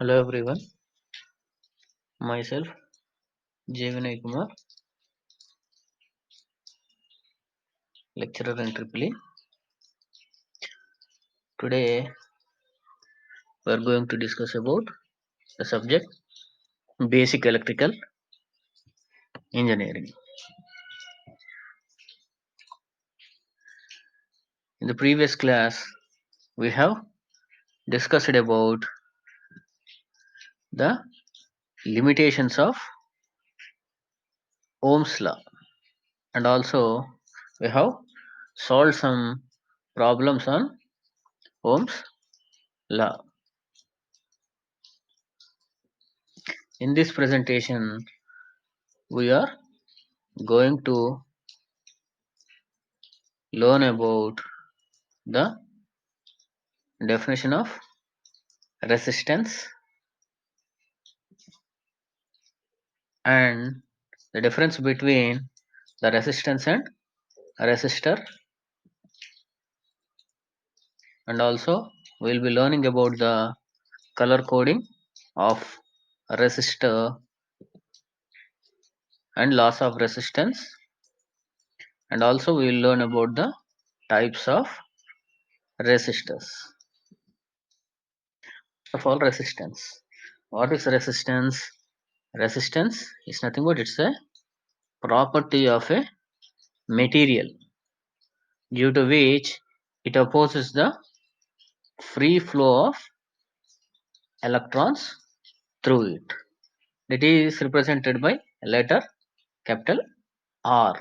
Hello everyone, myself J. Vinay Kumar, lecturer in Triple E. Today we are going to discuss about the subject Basic Electrical Engineering. In the previous class, we have discussed about the limitations of Ohm's law, and also we have solved some problems on Ohm's law. In this presentation, we are going to learn about the definition of resistance and the difference between the resistance and resistor, and also we will be learning about the color coding of resistor and loss of resistance, and also we will learn about the types of resistors. Of all, resistance, what is resistance? Resistance is nothing but it's a property of a material due to which it opposes the free flow of electrons through it. It is represented by a letter capital R,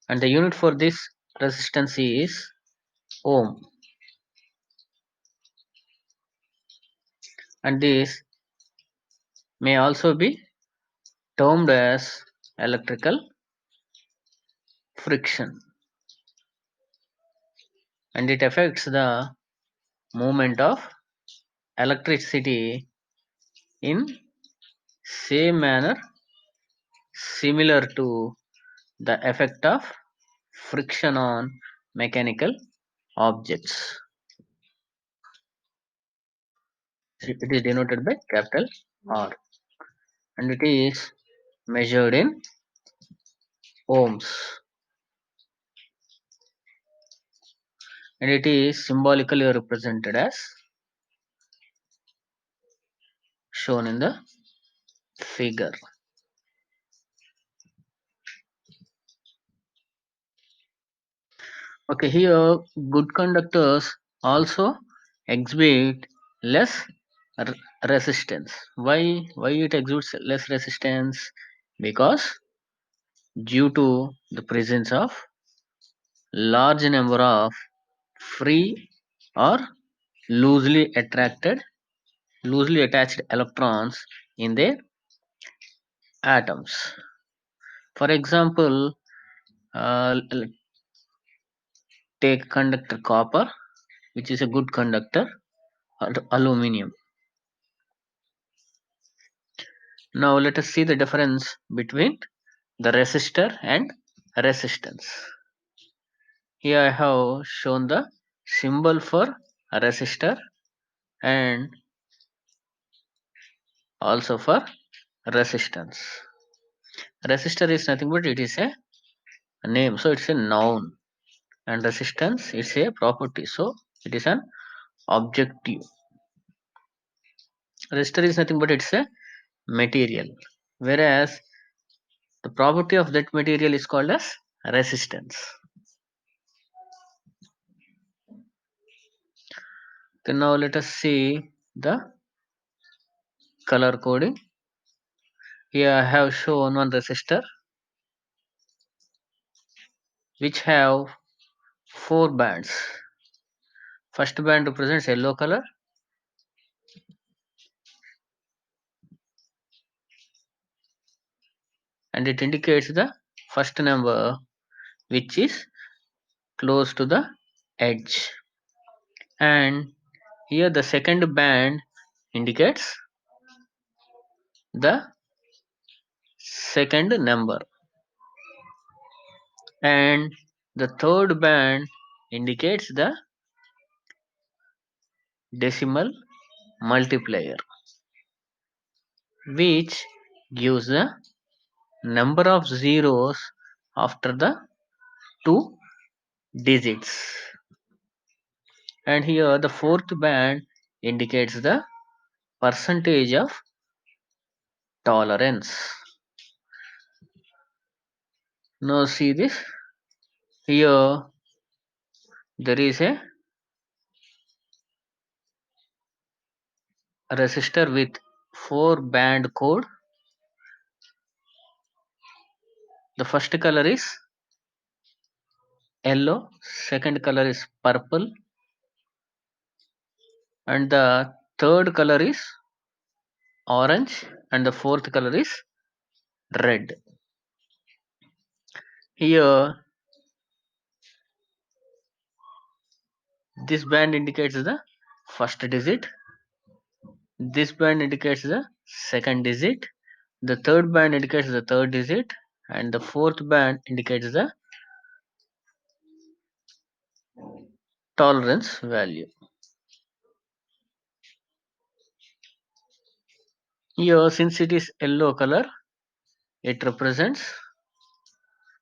and the unit for this resistance is ohm, and this may also be termed as electrical friction, and it affects the movement of electricity in same manner similar to the effect of friction on mechanical objects. It is denoted by capital R, and it is measured in ohms, and it is symbolically represented as shown in the figure. Okay, here good conductors also exhibit less r- resistance. Why it exhibits less resistance? Because due to the presence of large number of free or loosely attracted loosely attached electrons in their atoms. For example, take conductor copper, which is a good conductor, or aluminum. Now let us see the difference between the resistor and resistance. Here I have shown the symbol for resistor and also for resistance. Resistor is nothing but it is a name, so it's a noun, and resistance is a property, so it is an objective. Resistor is nothing but it's a material, whereas the property of that material is called as resistance. Then now let us see the color coding. Here I have shown one resistor which have four bands. First band represents yellow color, and it indicates the first number which is close to the edge, and here the second band indicates the second number, and the third band indicates the decimal multiplier, which gives the number of zeros after the two digits. And here the fourth band indicates the percentage of tolerance. Now see this. Here there is a resistor with 4 band code. The first color is yellow, second color is purple, and the third color is orange, and the fourth color is red. Here this band indicates the first digit, this band indicates the second digit, the third band indicates the third digit, and the fourth band indicates the tolerance value. Here since it is yellow color, it represents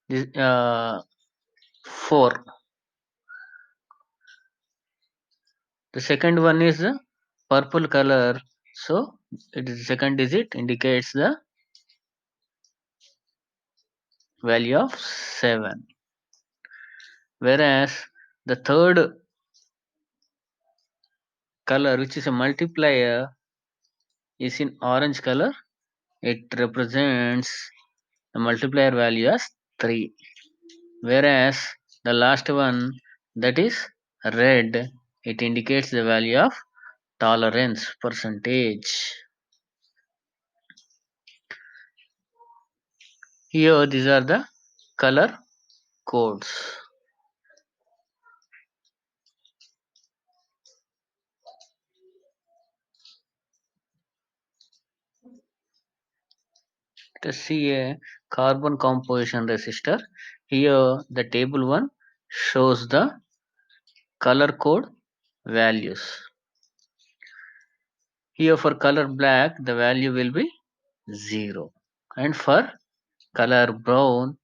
this 4. The second one is the purple color, so it is second digit indicates the value of 7. Whereas the third color, which is a multiplier, is in orange color. It represents the multiplier value as 3. Whereas the last one, that is red, it indicates the value of tolerance percentage. Here these are the color codes. Let us see a carbon composition resistor. Here the table 1 shows the color code values. Here for color black the value will be 0, and for color brown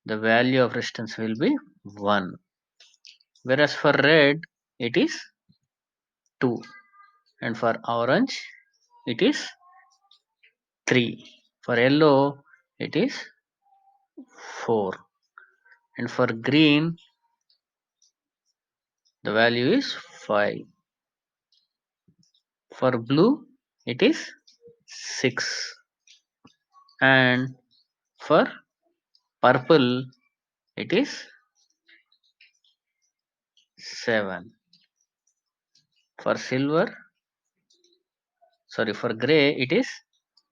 the value of resistance will be 1, whereas for red it is 2, and for orange it is 3, for yellow it is 4, and for green the value is 5, for blue it is 6, and for purple it is 7, for for gray it is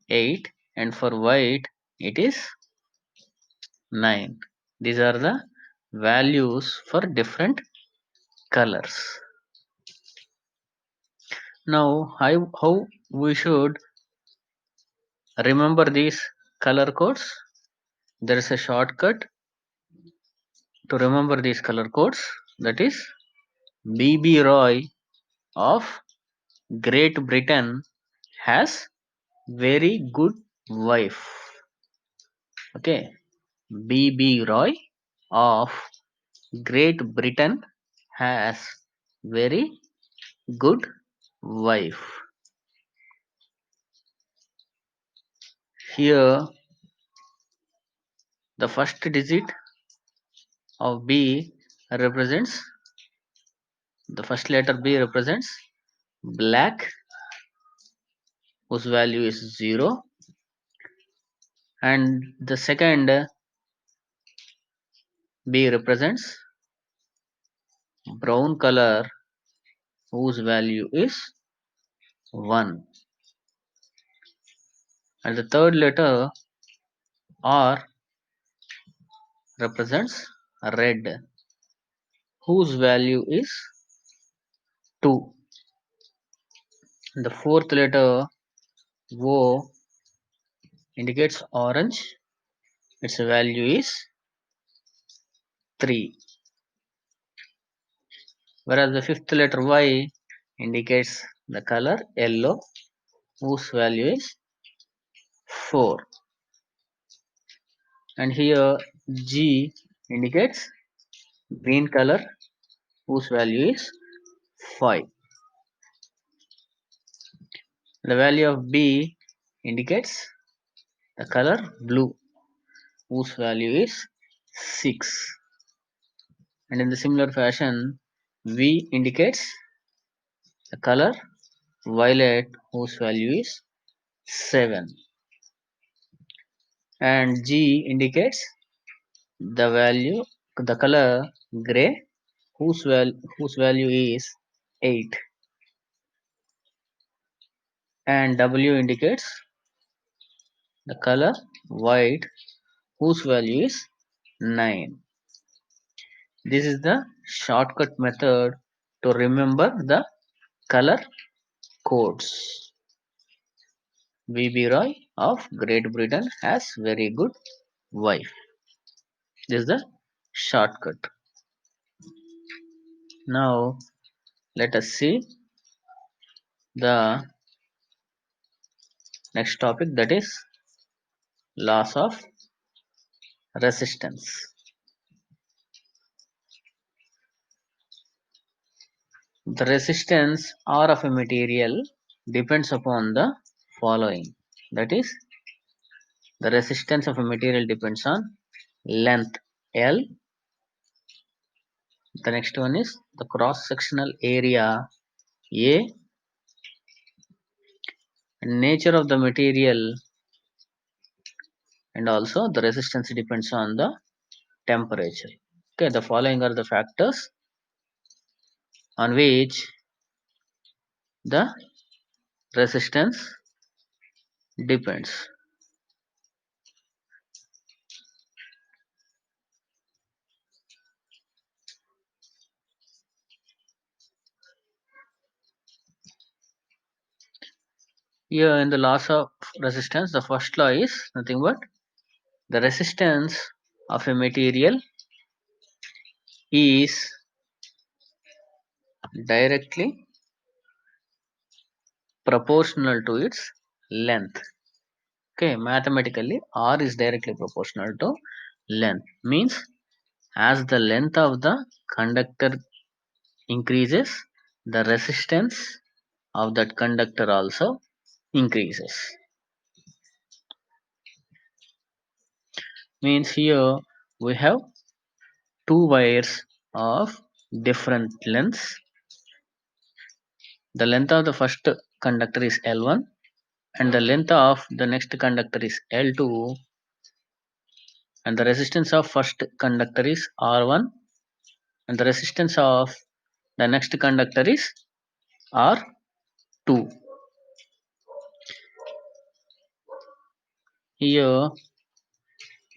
8, and for white it is 9. These are the values for different colors. Now how we should remember these color codes? There is a shortcut to remember these color codes, that is B.B. Roy of Great Britain has very good wife. Okay, B.B. Roy of Great Britain has very good wife. Here the first digit of B represents, the first letter B represents black, whose value is 0, and the second B represents brown color, whose value is 1, and the third letter R represents red, whose value is 2. The fourth letter O indicates orange, its value is 3, whereas the fifth letter Y indicates the color yellow, whose value is 4. And here G indicates green color, whose value is 5. The value of B indicates the color blue, whose value is 6. And in the similar fashion, V indicates the color violet, whose value is 7. And G indicates the color gray, whose value is 8. And W indicates the color white, whose value is 9. This is the shortcut method to remember the color codes. V.B. Roy of Great Britain has very good wife. This is the shortcut. Now let us see the next topic, that is laws of resistance. The resistance R of a material depends upon the following. That is, the resistance of a material depends on length L. The next one is the cross sectional area A, and nature of the material, and also the resistance depends on the temperature. Okay, the following are the factors on which the resistance depends. Here in the laws of resistance, the first law is nothing but the resistance of a material is directly proportional to its length. Okay, mathematically R is directly proportional to length. Means as the length of the conductor increases, the resistance of that conductor also increases. Means here we have two wires of different lengths. The length of the first conductor is L1 and the length of the next conductor is L2, and the resistance of first conductor is R1 and the resistance of the next conductor is R2. Here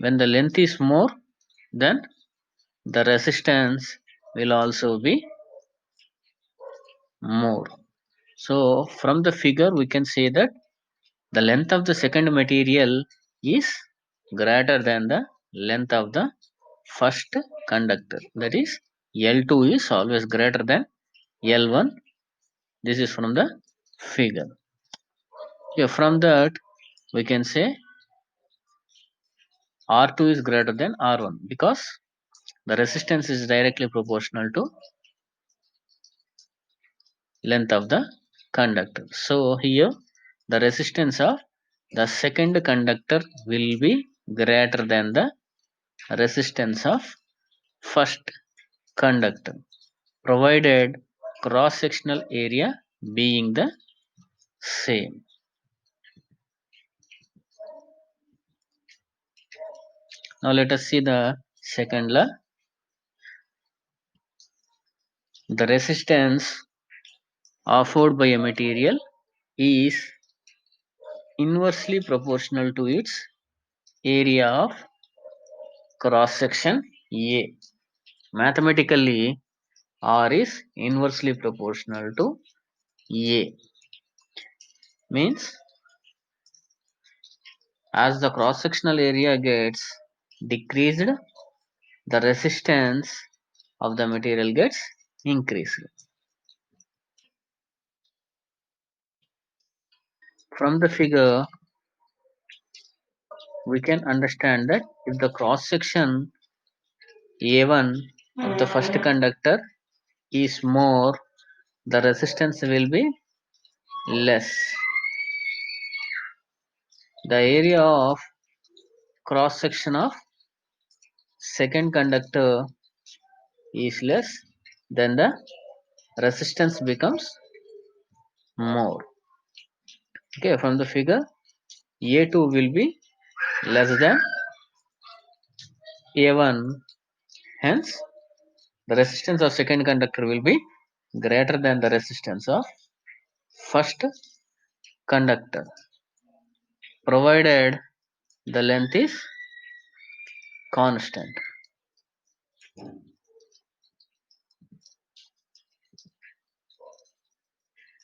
when the length is more, then the resistance will also be more. So from the figure we can say that the length of the second material is greater than the length of the first conductor. That is, L2 is always greater than L1. This is from the figure. Yeah, from that we can say R2 is greater than R1 because the resistance is directly proportional to length of the conductor. So here the resistance of the second conductor will be greater than the resistance of first conductor, provided cross sectional area being the same. Now let us see the second law. The resistance offered by a material is inversely proportional to its area of cross section A. Mathematically, R is inversely proportional to A. Means as the cross sectional area gets decreased, the resistance of the material gets increased. From the figure, we can understand that if the cross section A1 of the first conductor is more, the resistance will be less. The area of cross section of second conductor is less, then the resistance becomes more. Okay, from the figure, A2 will be less than A1, hence the resistance of second conductor will be greater than the resistance of first conductor, provided the length is constant.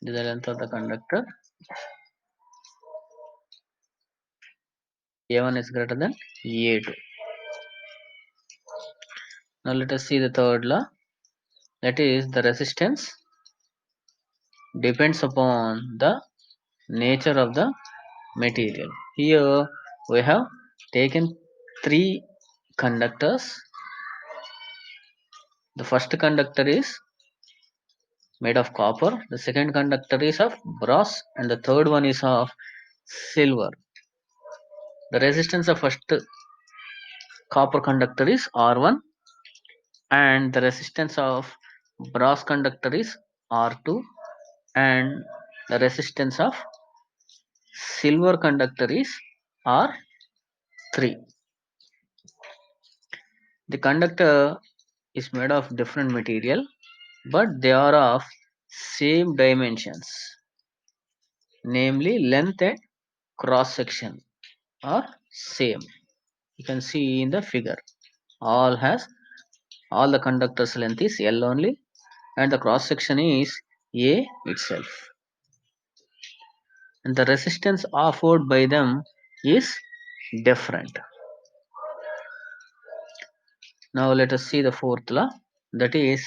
This is the length of the conductor. A1 is greater than A2. Now let us see the third law. That is, the resistance depends upon the nature of the material. Here we have taken three conductors. The first conductor is made of copper, the second conductor is of brass, and the third one is of silver. The resistance of first copper conductor is R1 and the resistance of brass conductor is R2 and the resistance of silver conductor is R3. The conductor is made of different material but they are of same dimensions, namely length and cross section are same. You can see in the figure all the conductors length is L only and the cross section is A itself, and the resistance offered by them is different. Now let us see the fourth law, that is,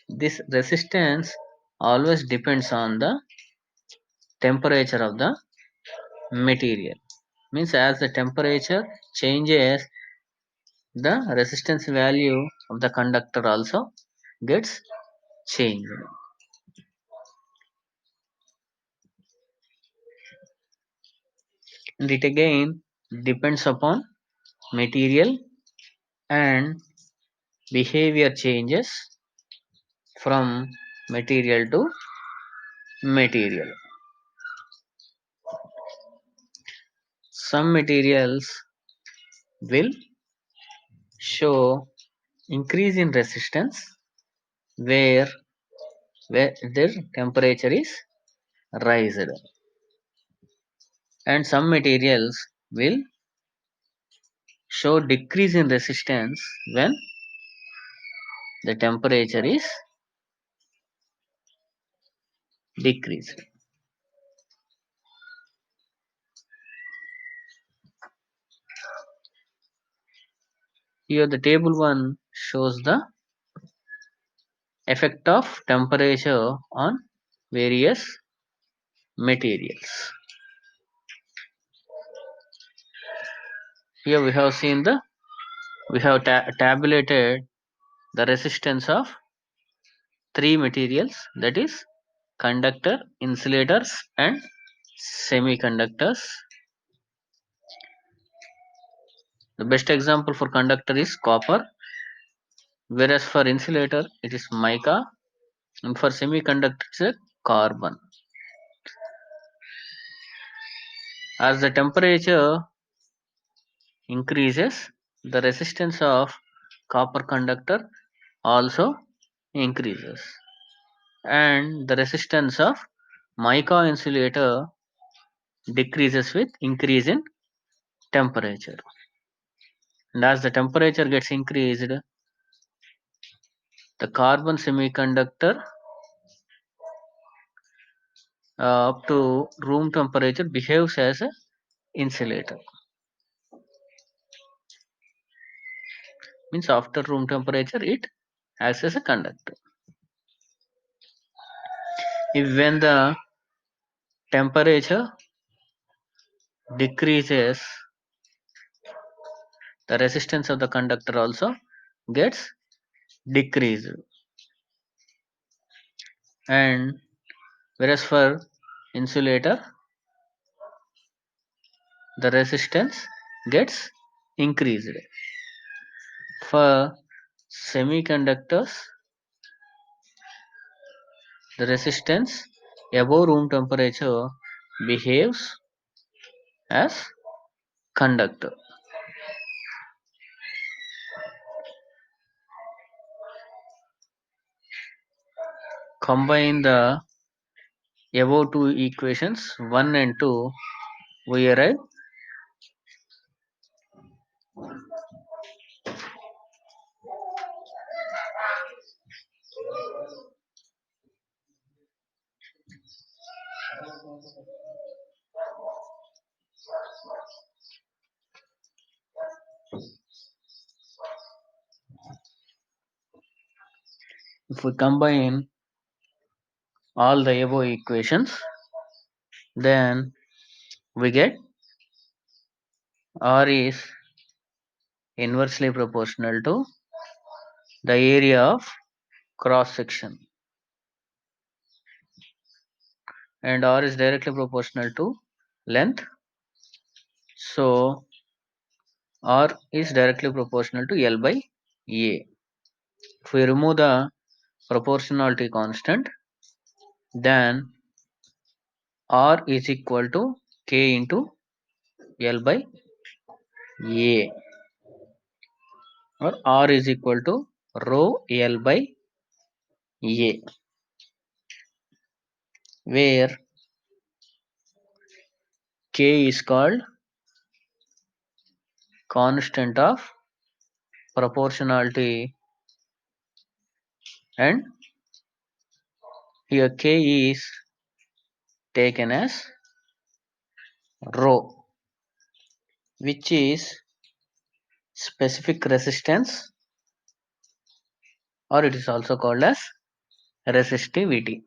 this resistance always depends on the temperature of the material. Means as the temperature changes, the resistance value of the conductor also gets changed. And it again depends upon material and behavior changes from material to material. Some materials will show increase in resistance where their temperature is raised, and some materials will show decrease in resistance when the temperature is decreased. Here the table 1 shows the effect of temperature on various materials. Here we have tabulated the resistance of three materials, that is conductor, insulators and semiconductors. The best example for conductor is copper, whereas for insulator it is mica, and for semiconductor it's a carbon. As the temperature increases, the resistance of copper conductor also increases, and the resistance of mica insulator decreases with increase in temperature. And as the temperature gets increased, the carbon semiconductor up to room temperature behaves as an insulator. Means after room temperature it acts as a conductor. If when the temperature decreases, the resistance of the conductor also gets decreased. And whereas for insulator, the resistance gets increased. For semiconductors, the resistance above room temperature behaves as conductor. Combine the above two equations 1 and 2, we arrive if we combine all the above equations, then we get R is inversely proportional to the area of cross section, and R is directly proportional to length. So R is directly proportional to L by A. If we remove the proportionality constant, then R is equal to K into L by A, or R is equal to rho L by A, where K is called constant of proportionality, and here K is taken as rho, which is specific resistance, or it is also called as resistivity.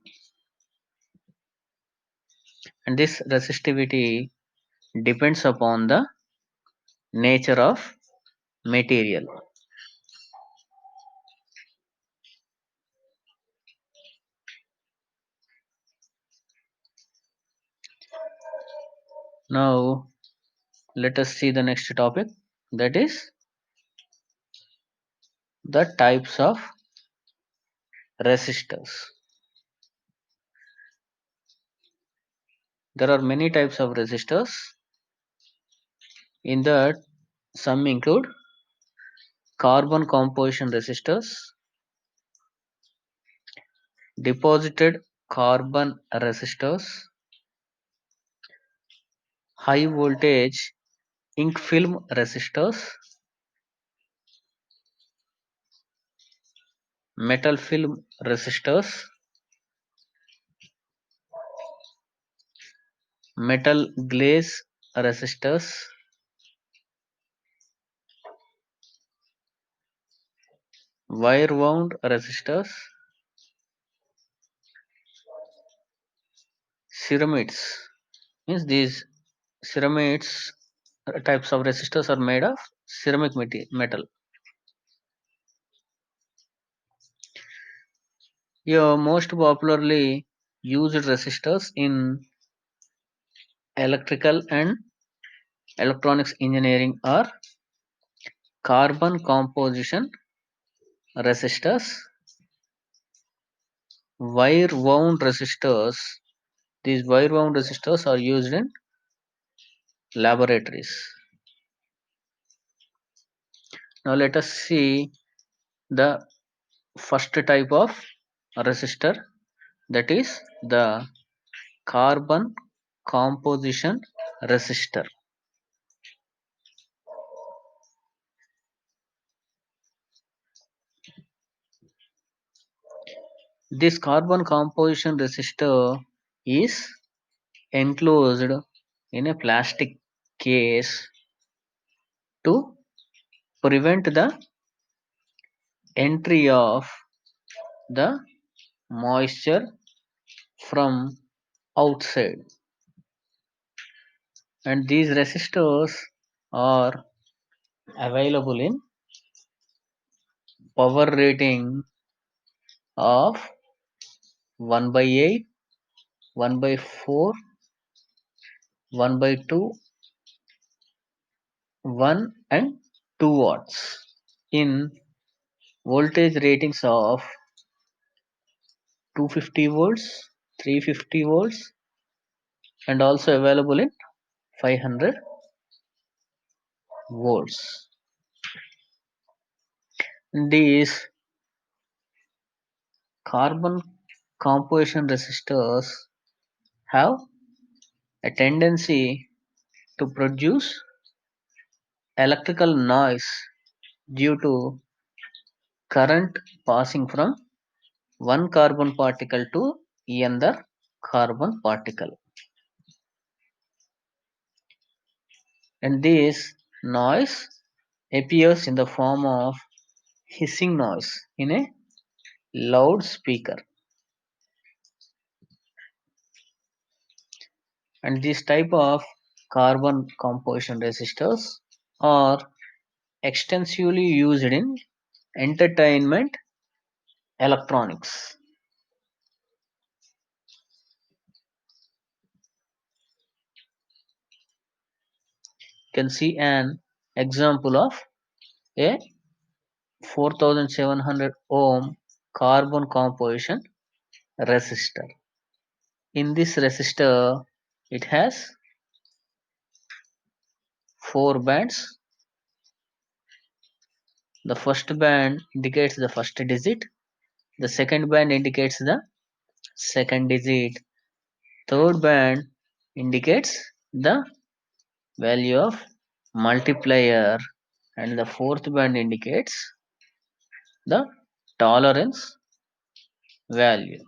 And this resistivity depends upon the nature of material. Now let us see the next topic, that is the types of resistors. There are many types of resistors. In that, some include carbon composition resistors, deposited carbon resistors, high voltage ink film resistors, metal film resistors, metal glaze resistors, wire wound resistors, ceramides. Means these ceramides types of resistors are made of ceramic metal. Yeah, most popularly used resistors in electrical and electronics engineering are carbon composition resistors, wire wound resistors. These wire wound resistors are used in laboratories. Now let us see the first type of resistor, that is the carbon composition resistor. This carbon composition resistor is enclosed in a plastic case to prevent the entry of the moisture from outside. and these resistors are available in power rating of 1 by 8, 1 by 4, 1 by 2, 1 and 2 watts in voltage ratings of 250 volts, 350 volts, and also available in 500 volts. These carbon composition resistors have a tendency to produce electrical noise due to current passing from one carbon particle to another carbon particle. And this noise appears in the form of hissing noise in a loudspeaker. And this type of carbon composition resistors are extensively used in entertainment electronics. You can see an example of a 4700 ohm carbon composition resistor. In this resistor, it has four bands. The first band indicates the first digit, the second band indicates the second digit, third band indicates the value of multiplier, and the fourth band indicates the tolerance value.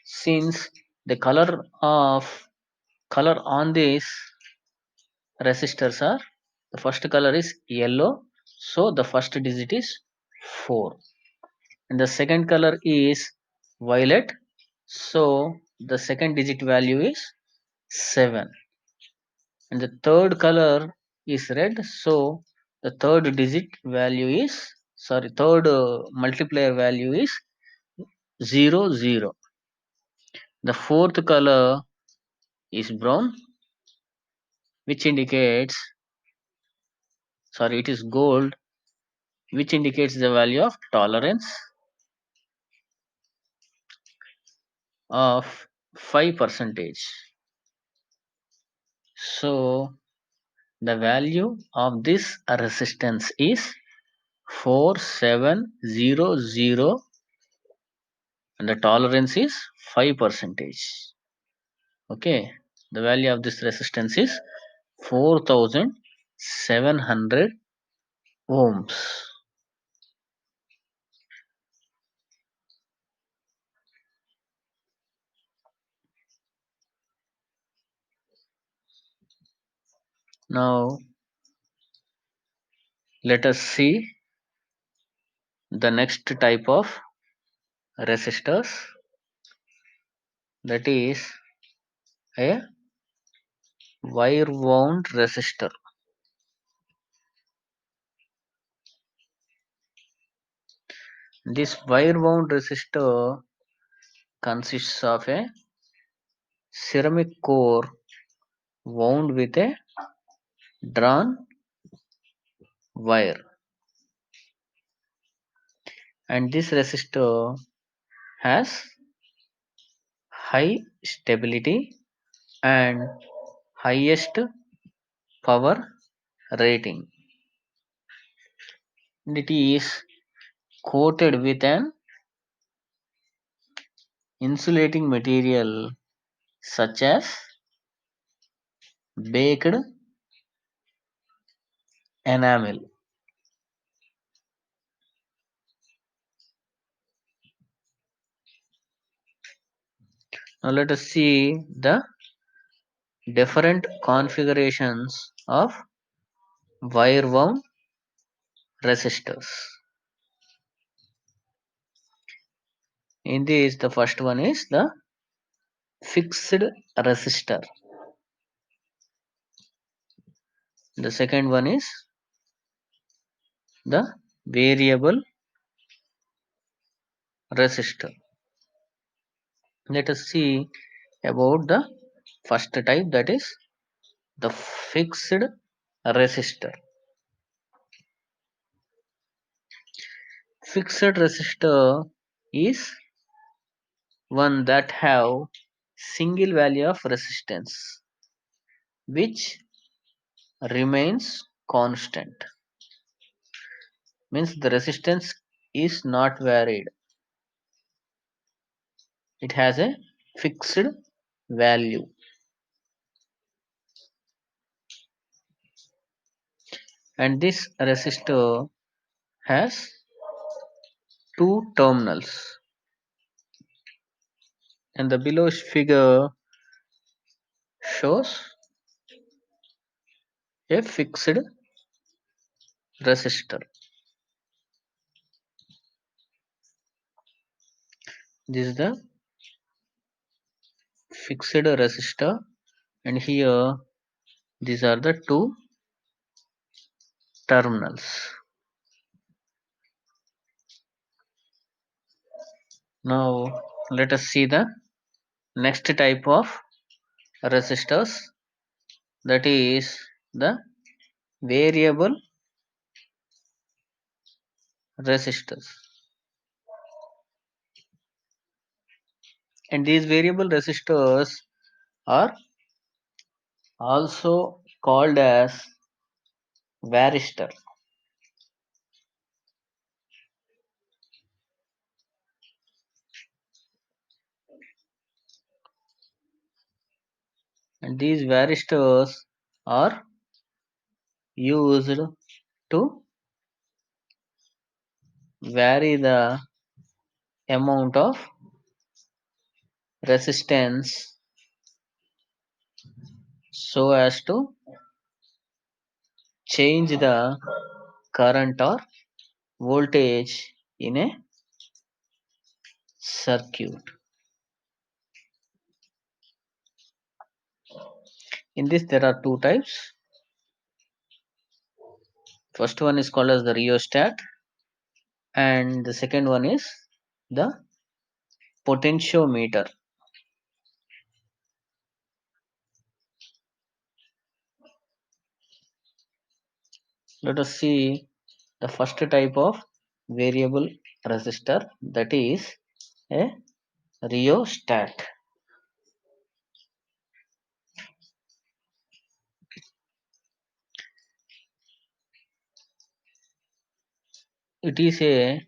Since the color on these resistors are, the first color is yellow, so the first digit is 4, and the second color is violet, so the second digit value is 7, and the third color is red, so the third digit value is, sorry, third multiplier value is 0, 0. The fourth color is brown, which indicates, sorry, it is gold, which indicates the value of tolerance of 5 percentage. So the value of this resistance is 4700, and the tolerance is 5 percentage. Okay, the value of this resistance is 4700 ohms. Now let us see the next type of resistors, that is a wire wound resistor. This wire wound resistor consists of a ceramic core wound with a drawn wire, and this resistor has high stability and highest power rating. It is coated with an insulating material such as baked enamel. Now let us see the different configurations of wire wound resistors. In this, the first one is the fixed resistor. The second one is the variable resistor. Let us see about the first type, that is the fixed resistor. Fixed resistor is one that have single value of resistance which remains constant. Means the resistance is not varied. It has a fixed value. And this resistor has two terminals. And the below figure shows a fixed resistor. This is the fixed resistor, and here these are the two terminals. Now let us see the next type of resistors, that is the variable resistors. And these variable resistors are also called as varistor. And these varistors are used to vary the amount of resistance so as to change the current or voltage in a circuit. In this there are two types. First one is called as the rheostat, and the second one is the potentiometer. Let us see the first type of variable resistor, that is a rheostat. It is a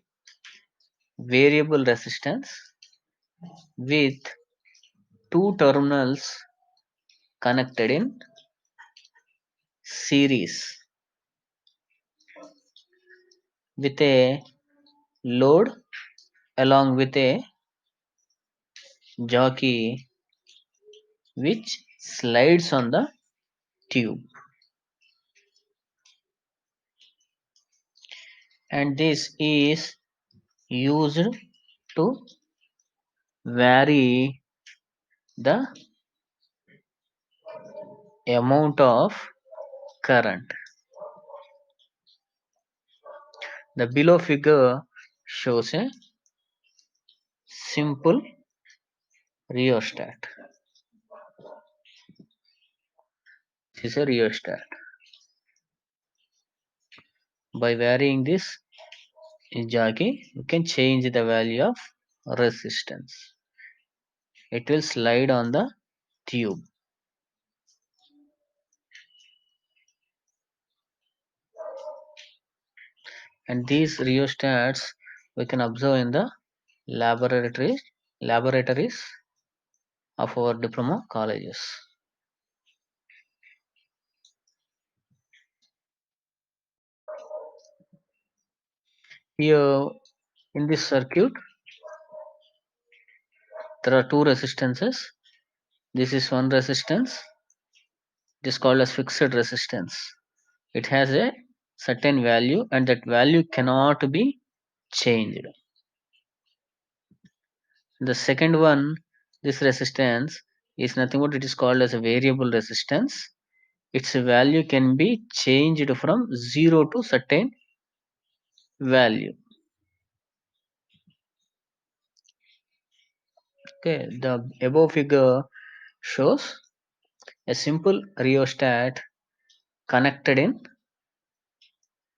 variable resistance with two terminals connected in series with a load along with a jockey which slides on the tube. And this is used to vary the amount of current. The below figure shows a simple rheostat. This is a rheostat. By varying this jockey, you can change the value of resistance. It will slide on the tube. And these rheostats we can observe in the laboratories of our diploma colleges. Here in this circuit there are two resistances. This is one resistance. It is called as fixed resistance. It has a certain value and that value cannot be changed. The second one, this resistance is nothing but it is called as a variable resistance. its value can be changed from 0 to certain value. Okay, the above figure shows a simple rheostat connected in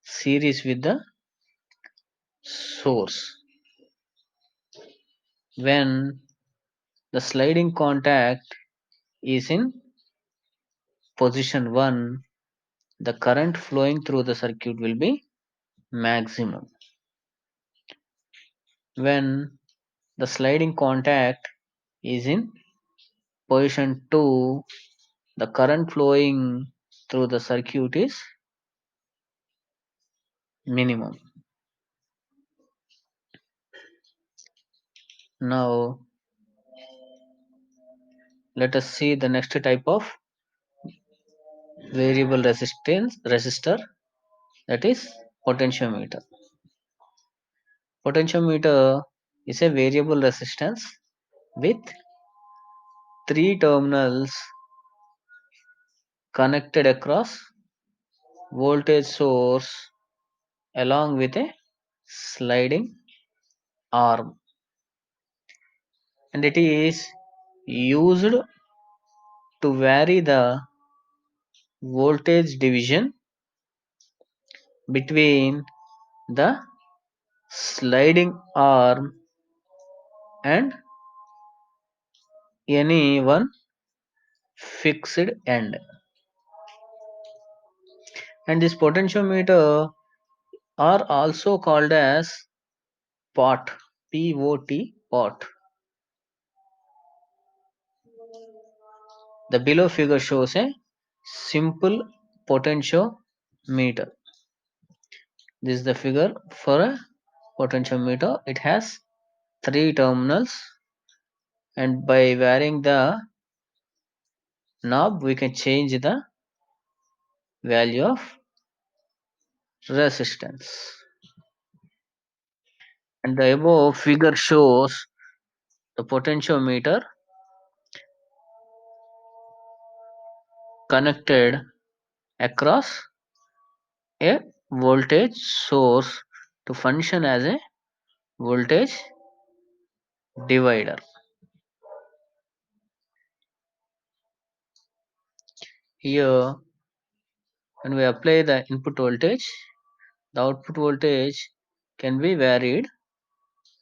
series with the source. When the sliding contact is in position 1, the current flowing through the circuit will be maximum. When the sliding contact is in position 2, the current flowing through the circuit is minimum. Now let us see the next type of variable resistance resistor, that is potentiometer. Potentiometer is a variable resistance with three terminals connected across voltage source along with a sliding arm, and it is used to vary the voltage division between the sliding arm and any one fixed end. And this potentiometer are also called as pot, P-O-T, pot. The below figure shows a simple potentiometer. This is the figure for a potentiometer. It has three terminals, and by varying the knob we can change the value of resistance. And the above figure shows the potentiometer connected across a voltage source to function as a voltage divider. Here, when we apply the input voltage, the output voltage can be varied,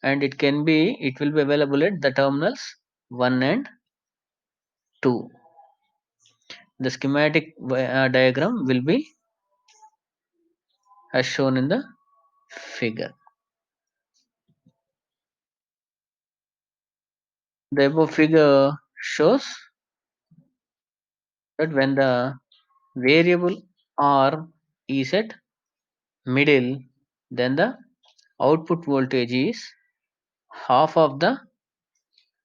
and it will be available at the terminals 1 and 2. The schematic diagram will be as shown in the figure. The above figure shows that when the variable arm is at middle, then the output voltage is half of the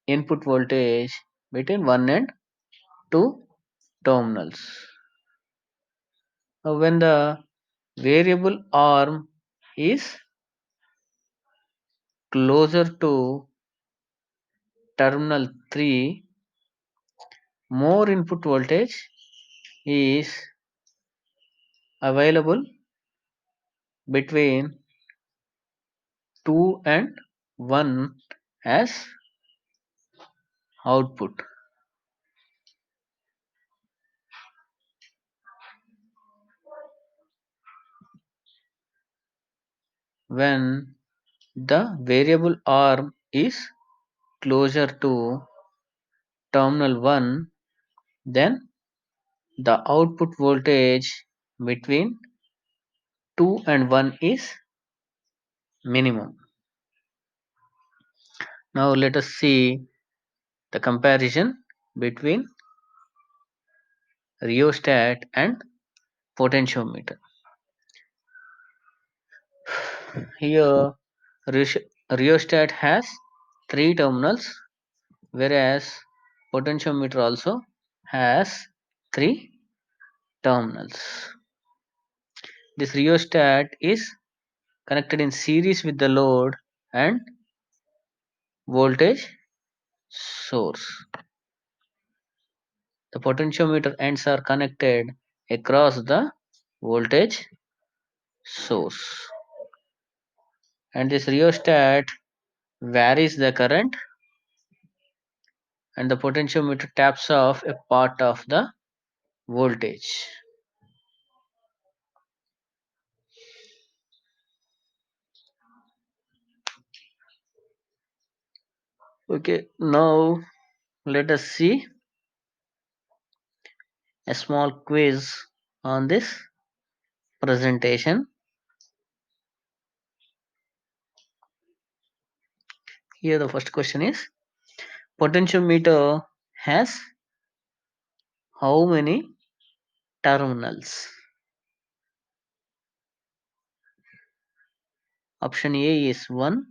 input voltage between 1 and 2 terminals. Now, when the variable arm is closer to terminal 3, more input voltage is available between 2 and 1 as output. When the variable arm is closer to terminal 1, then the output voltage between 2 and 1 is minimum. Now let us see the comparison between rheostat and potentiometer. Here rheostat has three terminals, whereas potentiometer also has three terminals. This rheostat is connected in series with the load and voltage source. The potentiometer ends are connected across the voltage source, and this rheostat varies the current, and the potentiometer taps off a part of the voltage. Okay, now let us see a small quiz on this presentation. Here the first question is, potentiometer has how many terminals? Option A is 1,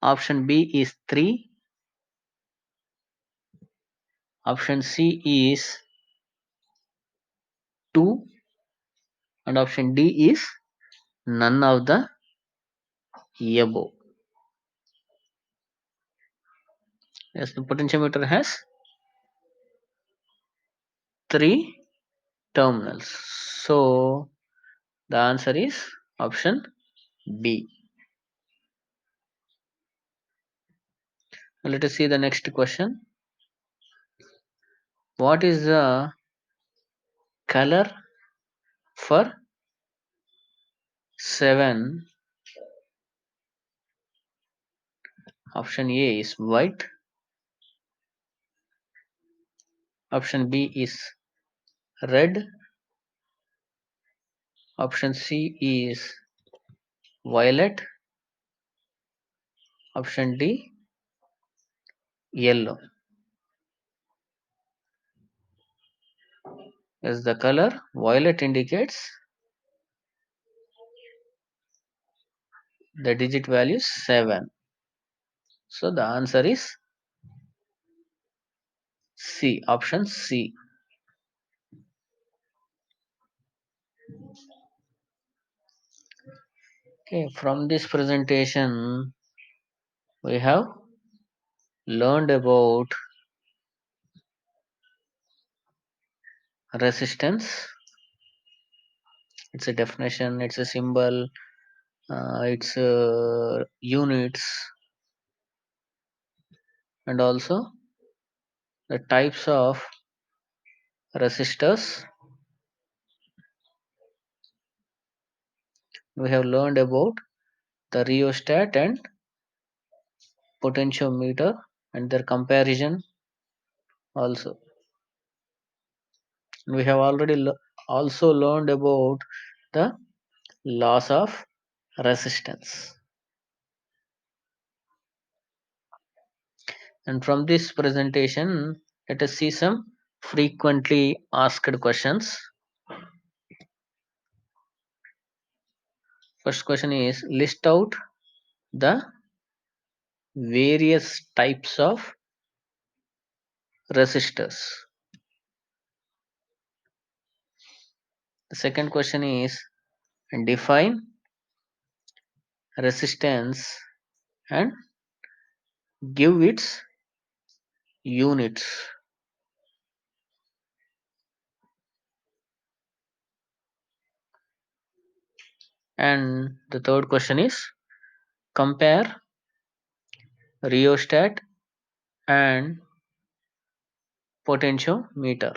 option B is 3, option C is 2, and option D is none of the above. Yes, the potentiometer has 3 terminals. So the answer is option B. Let us see the next question. What is the color for 7? Option A is white, option B is red, option C is violet, option D yellow. As the color violet indicates the digit value 7. So the answer is C, option C. Okay, from this presentation we have learned about resistance, its a definition, its a symbol, its units, and also the types of resistors. We have learned about the rheostat and potentiometer and their comparison also. We have already also learned about the laws of resistance. And from this presentation, let us see some frequently asked questions. First question is, list out the various types of resistors. The second question is, define resistance and give its units. And the third question is, compare rheostat and potentiometer.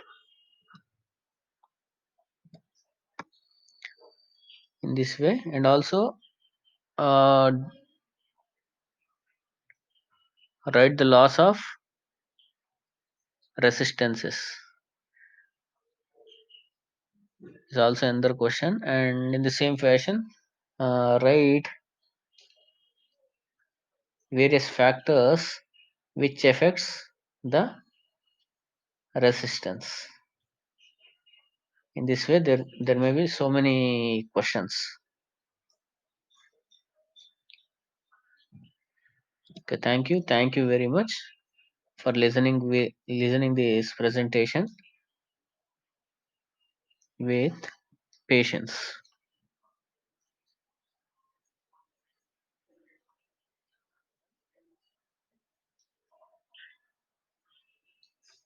In this way, and also uh, write the laws of resistances is also another question, and in the same fashion write various factors which affects the resistance. In this way, there may be so many questions. Okay, thank you very much for listening this presentation with patience.